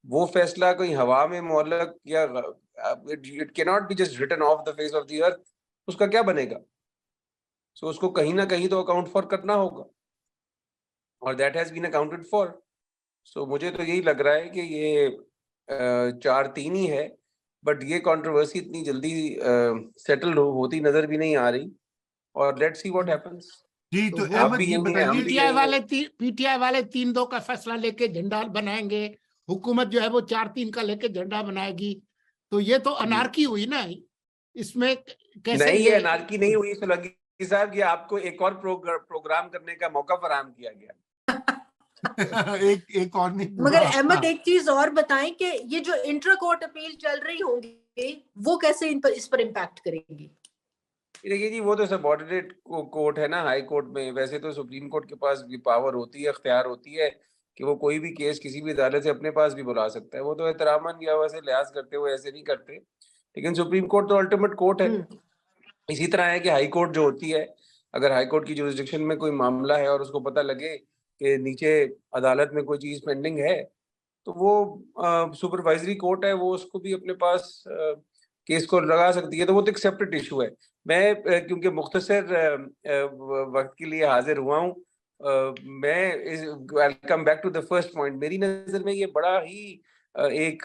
वो फैसला कोई हवा में मुअल्लक या it can not be just written off the face of the earth, उसका क्या बनेगा? सो उसको कहीं ना कहीं तो अकाउंट फॉर करना होगा, और that has been accounted for. So मुझे तो यही लग रहा है कि ये 4-3 ही है, बट ये कंट्रोवर्सी इतनी जल्दी सेटल होती नजर भी नहीं आ रही, और लेट्स सी व्हाट हैपेंस। जी, तो आप अहमद भी ये यही हैं, हम बताइए, भी यही हैं। पीटीआई वाले 3-2 का फैसला लेके झंडा बनाएंगे, हुकूमत जो है वो 4-3 का लेके झंडा बनाएगी, तो ये तो अनार्की हुई ना। इसमें कैसे नहीं, ये अनार्की नहीं हुई सोलंकी साहब, ये आपको एक और प्रोग्राम करने का मौका फराहम किया गया। एक और नहीं मगर हुआ। अहमद एक चीज और बताएं कि ये जो इंटर कोर्ट अपील चल रही होंगी वो कैसे इस पर इम्पैक्ट करेंगी? देखिए जी, वो तो सबऑर्डिनेट कोर्ट है ना हाई कोर्ट में। वैसे तो सुप्रीम कोर्ट के पास भी पावर होती है, अख्तियार होती है कि वो कोई भी केस किसी भी अदालत से अपने पास भी बुला सकता है। वो तो एहतरामन या वैसे लिहाज करते हुए ऐसे नहीं करते, लेकिन सुप्रीम कोर्ट तो अल्टीमेट कोर्ट है। इसी तरह है कि हाई कोर्ट जो होती है, अगर हाई कोर्ट की जुरिस्डिक्शन में कोई मामला है और उसको पता लगे कि नीचे अदालत में कोई चीज पेंडिंग है, तो वो सुपरवाइजरी कोर्ट है, वो उसको भी अपने पास केस को लगा सकती है। तो वो तो एक सेपरेट इशू है। मैं क्योंकि मुख्तसर वक्त के लिए हाजिर हुआ हूँ, मैं welcome back to the first point. मेरी नजर में ये बड़ा ही एक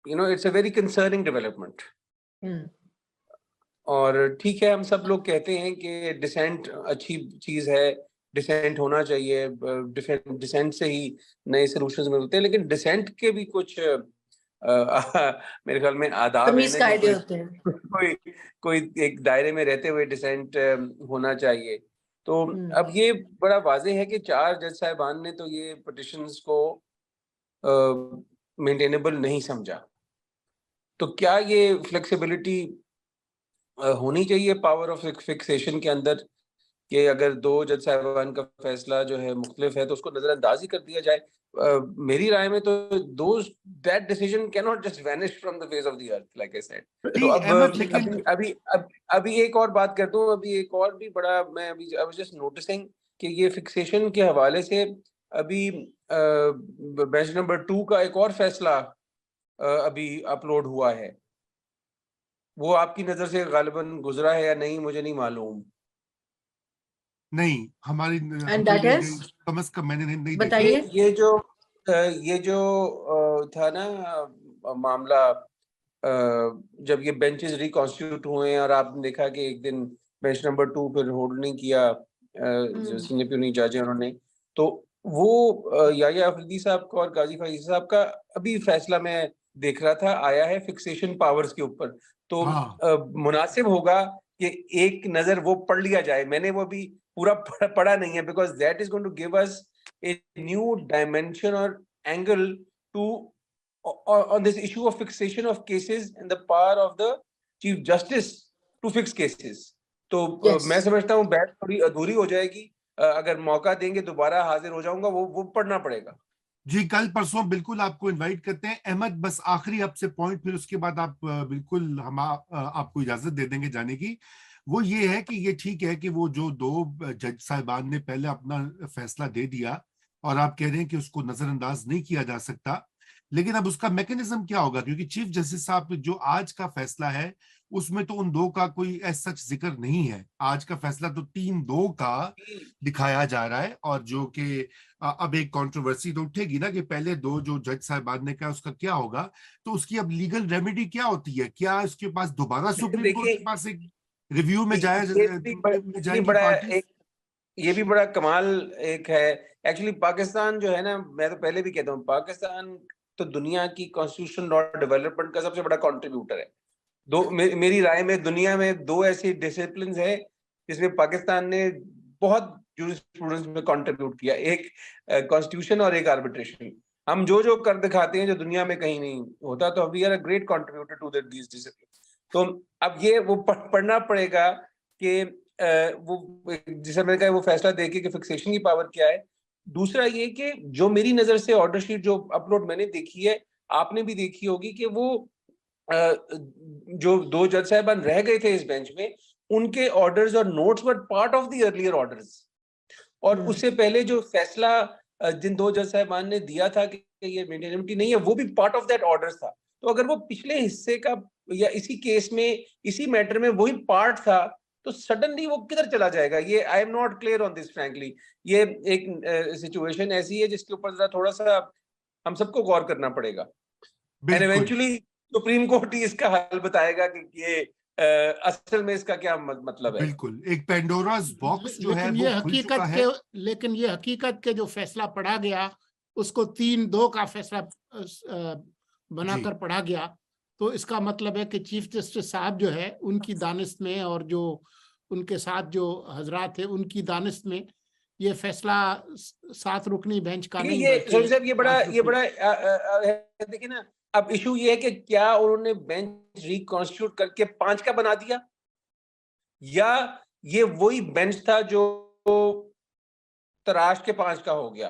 it's a very concerning development. और ठीक है, हम सब लोग कहते हैं कि डिसेंट अच्छी चीज है, डिसेंट होना चाहिए, डिसेंट से ही नए सॉल्यूशंस मिलते हैं, लेकिन डिसेंट के भी कुछ मेरे ख्याल में आदाब है ना कि कोई एक दायरे में रहते हुए डिसेंट होना चाहिए। तो अब ये बड़ा वाज़ेह है कि 4 जज साहिबान ने तो ये पिटिशंस को मेंटेनेबल नहीं समझा। तो क्या ये फ्लेक्सिबिलिटी होनी चाहिए पावर ऑफ फिक्सेशन के अंदर, कि अगर 2 जज साहिबान का फैसला जो है मुख्तलिफ है तो उसको नजरअंदाज ही कर दिया जाए? मेरी राय में तो that decision can not just vanish from the face of the earth, like I said. तो अभी एक और बात करता हूँ। अभी एक और भी बड़ा, मैं अभी आई वाज जस्ट नोटिसिंग कि ये फिक्सेशन के हवाले से अभी बेंच नंबर 2 का एक और फैसला अभी अपलोड हुआ है। वो आपकी नजर से गालिबन गुजरा है या नहीं मुझे नहीं मालूम। नहीं, हमारी कम से कम मैंने नहीं बताइए। ये जो था ना मामला, जब ये बेंचेस रिकॉन्स्टिट्यूट हुए और आपने देखा कि एक दिन बेंच नंबर 2 फिर होल्ड नहीं किया, जो सीनियर प्यूनी जज है उन्होंने, तो वो याया अफरीदी साहब का और काजी फैज़ साहब का अभी फैसला मैं देख रहा था आया है फिक्सेशन पावर्स के ऊपर। तो मुनासिब होगा कि एक नजर वो पढ़ लिया जाए। मैंने वो भी पूरा पढ़ा नहीं है, because that is going to give us a new dimension और angle to on this issue of fixation of cases and the power of the chief justice to fix cases. तो मैं समझता हूँ बैठ थोड़ी अधूरी हो जाएगी। अगर मौका देंगे दोबारा हाजिर हो जाऊंगा, वो पढ़ना पड़ेगा। जी, कल परसों बिल्कुल आपको इनवाइट करते हैं। अहमद, बस आखिरी आपसे पॉइंट, फिर उसके बाद आप बिल्कुल हम आपको इजाजत दे देंगे जाने की। वो ये है कि ये ठीक है कि वो जो 2 जज साहिबान ने पहले अपना फैसला दे दिया और आप कह रहे हैं कि उसको नजरअंदाज नहीं किया जा सकता, लेकिन अब उसका मैकेनिज्म क्या होगा? क्योंकि चीफ जस्टिस साहब जो आज का फैसला है उसमें तो उन 2 का कोई ऐसा सच जिक्र नहीं है। आज का फैसला तो 3-2 का दिखाया जा रहा है, और जो कि अब एक कंट्रोवर्सी तो उठेगी ना कि पहले 2 जो जज साहिबान ने कहा उसका क्या होगा, तो उसकी अब लीगल रेमेडी क्या होती है? क्या इसके पास दोबारा सुप्रीम कोर्ट के पास एक रिव्यू में जाएगी पार्टी? ये भी बड़ा कमाल एक है एक्चुअली। पाकिस्तान जो है ना, मैं तो पहले भी कहता हूँ, पाकिस्तान तो दुनिया की कॉन्स्टिट्यूशन लॉ डेवलपमेंट का सबसे बड़ा कंट्रीब्यूटर है। मेरी राय में दुनिया में 2 ऐसी डिसिप्लिन है जिसमें पाकिस्तान ने बहुत जूरिस्प्रूडेंस में कंट्रीब्यूट किया, एक कॉन्स्टिट्यूशन और एक आर्बिट्रेशन। हम जो कर दिखाते हैं जो दुनिया में कहीं नहीं होता, तो we are a great contributor to these discipline. तो अब ये वो पढ़ना पड़ेगा कि वो जिसे मैंने कहा वो फैसला देके कि फिक्सेशन की पावर क्या है। दूसरा ये कि जो मेरी नजर से ऑर्डर शीट जो अपलोड मैंने देखी है, आपने भी देखी होगी, कि वो जो 2 जज साहिबान रह गए थे इस बेंच में, उनके ऑर्डर्स और notes were part of the earlier orders. और उससे पहले जो फैसला जिन 2 जज साहिबान ने दिया था कि ये मेंटेनेबिलिटी नहीं है, वो भी पार्ट ऑफ दैट ऑर्डर था। तो अगर वो पिछले हिस्से का या इसी केस में, इसी मैटर में वही पार्ट था, तो सडनली वो किधर चला जाएगा? ये I am not clear on this frankly. ये एक सिचुएशन ऐसी है जिसके ऊपर जरा थोड़ा-सा हम सबको गौर करना पड़ेगा। एंड इवेंचुअली सुप्रीम कोर्ट ही इसका हल बताएगा कि ये असल में इसका क्या मतलब है। बिल्कुल, एक पेंडोरास बॉक्स जो है लेकिन ये वो खुल चुका हकीकत है। लेकिन ये हकीकत के जो फैसला पढ़ा गया, उसको 3-2 का फैसला बनाकर पढ़ा गया, तो इसका मतलब है कि चीफ जस्टिस साहब जो है उनकी दानिश में और जो उनके साथ जो हजरात थे उनकी दानिश में ये फैसला 7 रुकनी बेंच का नहीं, ये बल्कि सोनी साहब ये 5 बड़ा देखिए ना, अब इशू ये है कि क्या उन्होंने बेंच रिकॉन्स्टिट्यूट करके 5 का बना दिया, या ये वही बेंच था जो तराश के 5 का हो गया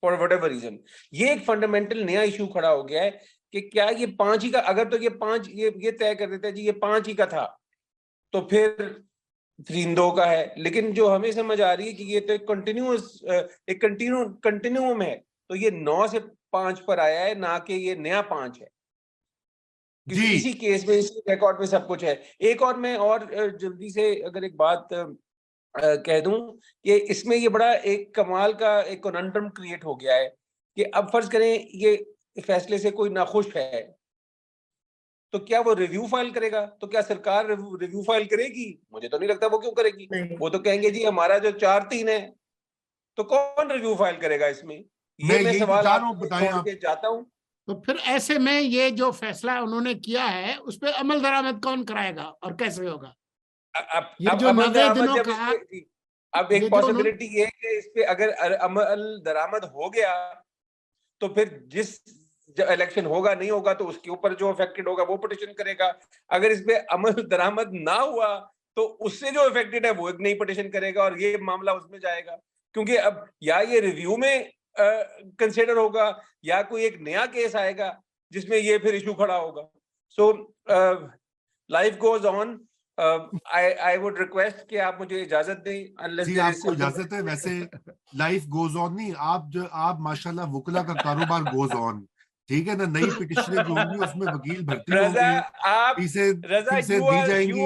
फॉर व्हाटएवर रीजन। ये एक फंडामेंटल नया इशू खड़ा हो गया है कि क्या ये 5 ही का, अगर तो ये 5 ये तय कर देता है जी ये 5 ही का था, तो फिर 3-2 का है। लेकिन जो हमें समझ आ रही है कि ये तो एक कंटिन्यूम है, तो ये 9 से 5 पर आया है, ना कि ये नया 5 है। इसी केस में, इसी रिकॉर्ड में सब कुछ है। एक और मैं और जल्दी से अगर एक बात कह दूं कि इसमें ये बड़ा एक कमाल का एक कॉन्डम क्रिएट हो गया है कि अब फर्ज करें ये फैसले से कोई नाखुश है, तो क्या वो रिव्यू फाइल करेगा? तो क्या सरकार रिव्यू फाइल करेगी? मुझे तो नहीं लगता वो क्यों करेगी। वो तो कहेंगे जी हमारा जो 4-3 है, तो कौन रिव्यू फाइल करेगा इसमें? ये मैं सवाल छोड़ के जाता हूं। तो फिर ऐसे में ये जो फैसला उन्होंने किया है उस पर अमल दरामद कौन कराएगा और कैसे होगा? ये जो 90 दिनों का, अब एक पॉसिबिलिटी ये है कि इस पे अगर अमल दरामद हो गया, तो फिर जिस इलेक्शन होगा नहीं होगा तो उसके ऊपर जो अफेक्टेड होगा वो पिटीशन करेगा। अगर इस पे अमल दरामद ना हुआ तो उससे जो अफेक्टेड है वो एक नई पिटीशन करेगा और ये मामला उसमें जाएगा। क्योंकि अब या ये रिव्यू में कंसिडर होगा या कोई एक नया केस आएगा जिसमें ये फिर इशू खड़ा होगा। So life goes on. I would request कि आप मुझे इजाजत दें, unless जी आपको इजाजत है। वैसे लाइफ गोज ऑन नहीं, आप माशाल्लाह वुकला का कारोबार गोज ऑन, ठीक है ना। नई पिटिशनें जो होंगी उसमें वकील भर्ती होंगे, फीसें दी जाएंगी।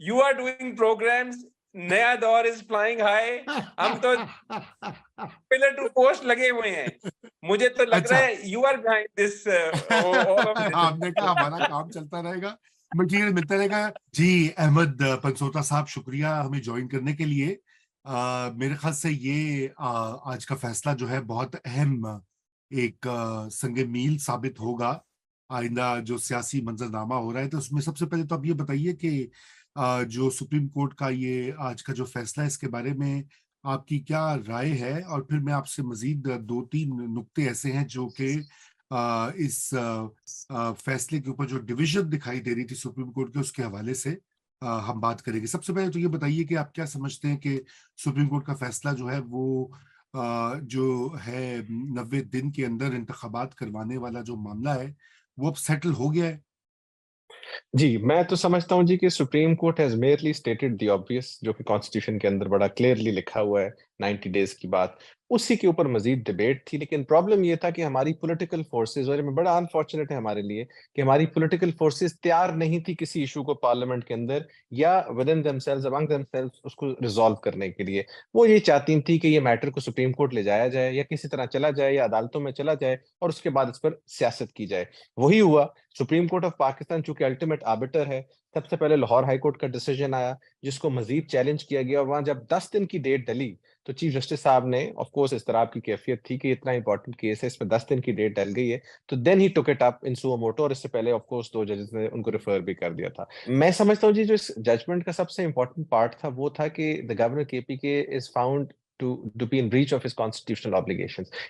You are doing programs, नया दौर is flying high, हम तो pillar to post लगे हुए हैं। मुझे तो लग रहा है you are behind this all of this। आपने कहा हमारा काम चलता रहेगा, मटीरियल मिलता रहेगा। जी अहमद पंसोता साहब, शुक्रिया हमें ज्वाइन करने के लिए। मेरे ख्याल से ये आज का फैसला जो है बहुत अहम एक संगे मील साबित होगा आइंदा जो सियासी मंजरनामा हो रहा है। तो उसमें सबसे पहले तो आप ये बताइए कि जो सुप्रीम कोर्ट का ये आज का जो फैसला है इसके बारे में आपकी क्या राय है, और फिर मैं आपसे मजीद 2-3 नुक्ते ऐसे हैं जो कि इस फैसले के ऊपर जो डिवीजन दिखाई दे रही थी सुप्रीम कोर्ट के उसके हवाले से हम बात करेंगे। सबसे पहले तो ये बताइए कि आप क्या समझते हैं कि सुप्रीम कोर्ट का फैसला जो है वो जो है 90 दिन के अंदर इंतखाबात करवाने वाला जो मामला है वो अब सेटल हो गया है? जी, मैं तो समझता हूँ जी कि supreme court has merely stated the obvious, जो कि कॉन्स्टिट्यूशन के अंदर बड़ा क्लियरली लिखा हुआ है 90 डेज की बात। उसी के ऊपर मजीद डिबेट थी, लेकिन प्रॉब्लम ये था कि हमारी पॉलिटिकल फोर्सेस, और बड़ा अनफॉर्चुनेट है हमारे लिए कि हमारी पॉलिटिकल फोर्सेस तैयार नहीं थी किसी इशू को पार्लियामेंट के अंदर या with in themselves, among themselves उसको रिजॉल्व करने के लिए। वो ये चाहती थी कि ये मैटर को सुप्रीम कोर्ट ले जाया जाए या किसी तरह चला जाए या अदालतों में चला जाए और उसके बाद इस पर सियासत की जाए। वही हुआ। सुप्रीम कोर्ट ऑफ पाकिस्तान चूंकि अल्टीमेट आर्बिटर है, सबसे पहले लाहौर हाई कोर्ट का डिसीजन आया जिसको मजीद चैलेंज किया गया। वहां जब 10 दिन की डेट डली तो चीफ जस्टिस साहब ने, ऑफ कोर्स इस तरह की कैफियत थी कि इतना इंपॉर्टेंट केस है, इसमें 10 दिन की डेट डल गई है, तो then he took it up in suo motu, और इससे पहले ऑफ कोर्स 2 जजेस ने उनको रेफर भी कर दिया था। मैं समझता हूँ जी जो इस जजमेंट का सबसे इंपॉर्टेंट पार्ट था वो था कि the governor KPK is found to be in breach of his constitutional obligations।